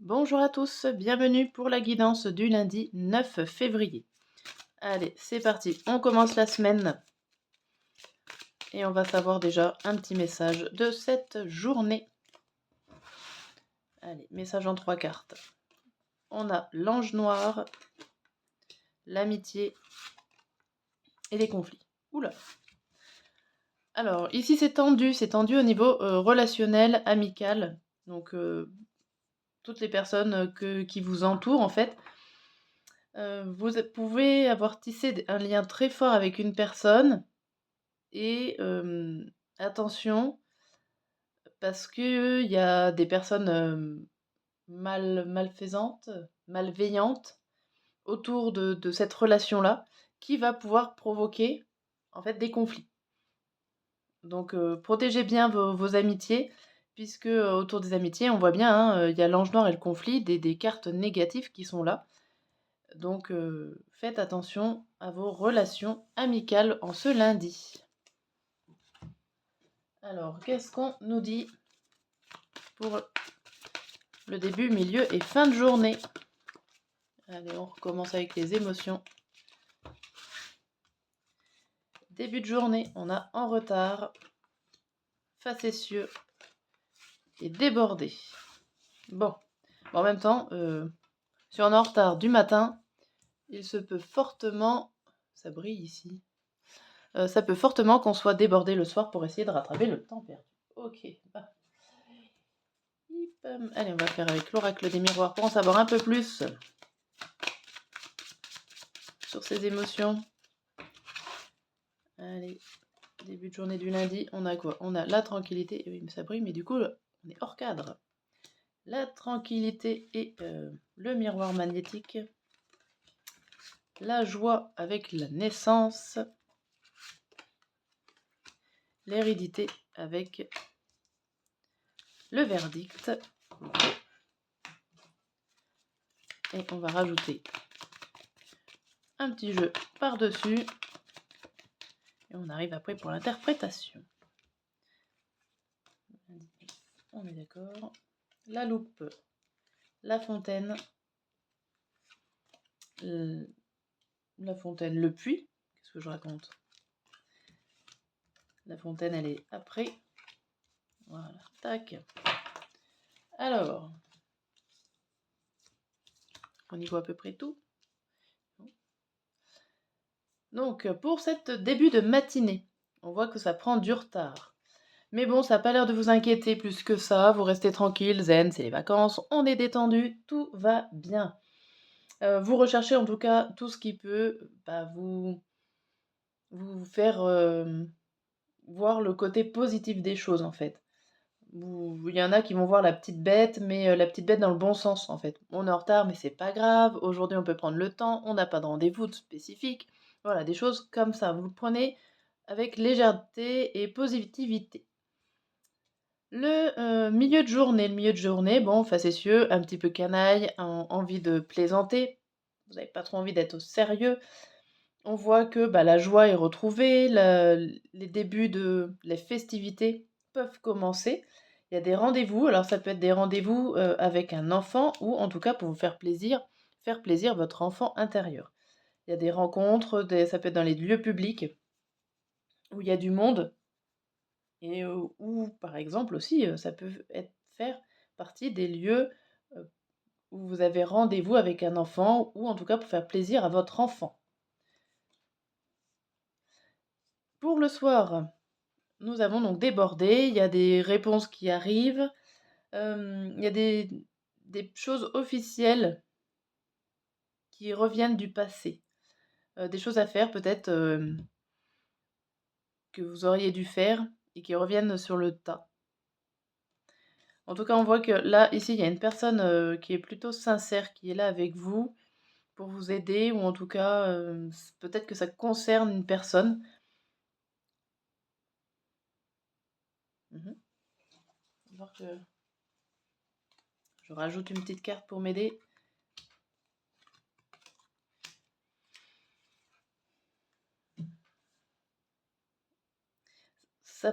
Bonjour à tous, bienvenue pour la guidance du lundi 9 février. Allez, c'est parti, on commence la semaine et on va savoir déjà un petit message de cette journée. Allez, message en 3 cartes. On a l'ange noir, l'amitié et les conflits. Oula. Alors, ici c'est tendu au niveau relationnel, amical. Donc, toutes les personnes qui vous entourent en fait. Vous pouvez avoir tissé un lien très fort avec une personne et attention, parce qu'il y a des personnes malfaisantes, malveillantes autour de cette relation-là qui va pouvoir provoquer en fait des conflits. Donc protégez bien vos amitiés, puisque autour des amitiés, on voit bien, hein, il y a l'ange noir et le conflit, des cartes négatives qui sont là. Donc faites attention à vos relations amicales en ce lundi. Alors, qu'est-ce qu'on nous dit pour le début, milieu et fin de journée? Allez, on recommence avec les émotions. Début de journée, on a en retard, facétieux et débordé. Bon, en même temps, si on est en retard du matin, il se peut fortement... Ça brille ici. Ça peut fortement qu'on soit débordé le soir pour essayer de rattraper le temps perdu. Ok, bah. Allez, on va faire avec l'oracle des miroirs pour en savoir un peu plus sur ces émotions. Allez, début de journée du lundi, on a quoi? On a la tranquillité, oui, mais ça brille, mais du coup, on est hors cadre. La tranquillité et le miroir magnétique. La joie avec la naissance. L'hérédité avec le verdict. Et on va rajouter un petit jeu par-dessus. Et on arrive après pour l'interprétation. On est d'accord. La loupe, la fontaine, le puits. Qu'est-ce que je raconte? La fontaine, elle est après. Voilà, tac. Alors, on y voit à peu près tout. Donc, pour cette début de matinée, on voit que ça prend du retard. Mais bon, ça n'a pas l'air de vous inquiéter plus que ça. Vous restez tranquille, zen, c'est les vacances, on est détendu, tout va bien. Vous recherchez en tout cas tout ce qui peut vous faire voir le côté positif des choses en fait. Il y en a qui vont voir la petite bête, mais la petite bête dans le bon sens en fait. On est en retard, mais c'est pas grave. Aujourd'hui, on peut prendre le temps. On n'a pas de rendez-vous spécifique. Voilà, des choses comme ça. Vous le prenez avec légèreté et positivité. Le milieu de journée, bon, facétieux, un petit peu canaille, envie de plaisanter. Vous n'avez pas trop envie d'être au sérieux. On voit que la joie est retrouvée, les débuts les festivités peuvent commencer. Il y a des rendez-vous, alors ça peut être des rendez-vous avec un enfant ou en tout cas pour vous faire plaisir votre enfant intérieur. Il y a des rencontres, ça peut être dans les lieux publics où il y a du monde et où par exemple aussi ça peut faire partie des lieux euh, où vous avez rendez-vous avec un enfant ou en tout cas pour faire plaisir à votre enfant. Pour le soir, nous avons donc débordé, il y a des réponses qui arrivent, il y a des choses officielles qui reviennent du passé. Des choses à faire peut-être, que vous auriez dû faire et qui reviennent sur le tas. En tout cas, on voit que là, ici, il y a une personne, qui est plutôt sincère, qui est là avec vous pour vous aider ou en tout cas, peut-être que ça concerne une personne. Mmh. On va voir que je rajoute une petite carte pour m'aider. Ça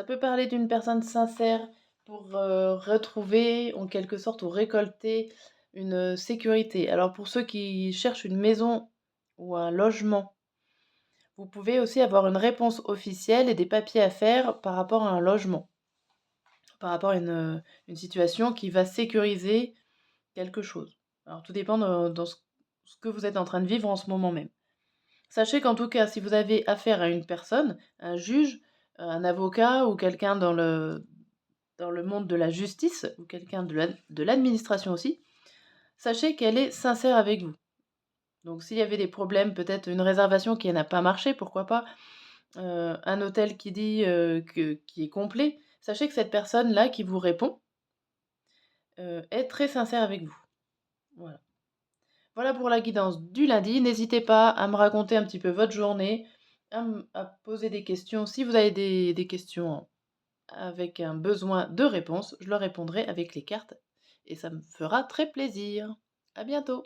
peut parler d'une personne sincère pour, retrouver en quelque sorte ou récolter une, sécurité. Alors pour ceux qui cherchent une maison ou un logement, vous pouvez aussi avoir une réponse officielle et des papiers à faire par rapport à un logement, par rapport à une situation qui va sécuriser quelque chose. Alors tout dépend dans ce que vous êtes en train de vivre en ce moment même. Sachez qu'en tout cas, si vous avez affaire à une personne, un juge, un avocat ou quelqu'un dans le monde de la justice ou quelqu'un de l'administration aussi, sachez qu'elle est sincère avec vous. Donc s'il y avait des problèmes, peut-être une réservation qui n'a pas marché, pourquoi pas, un hôtel qui dit, qui est complet, sachez que cette personne-là qui vous répond, est très sincère avec vous. Voilà. Voilà pour la guidance du lundi. N'hésitez pas à me raconter un petit peu votre journée, à poser des questions. Si vous avez des questions avec un besoin de réponse, je leur répondrai avec les cartes et ça me fera très plaisir. À bientôt.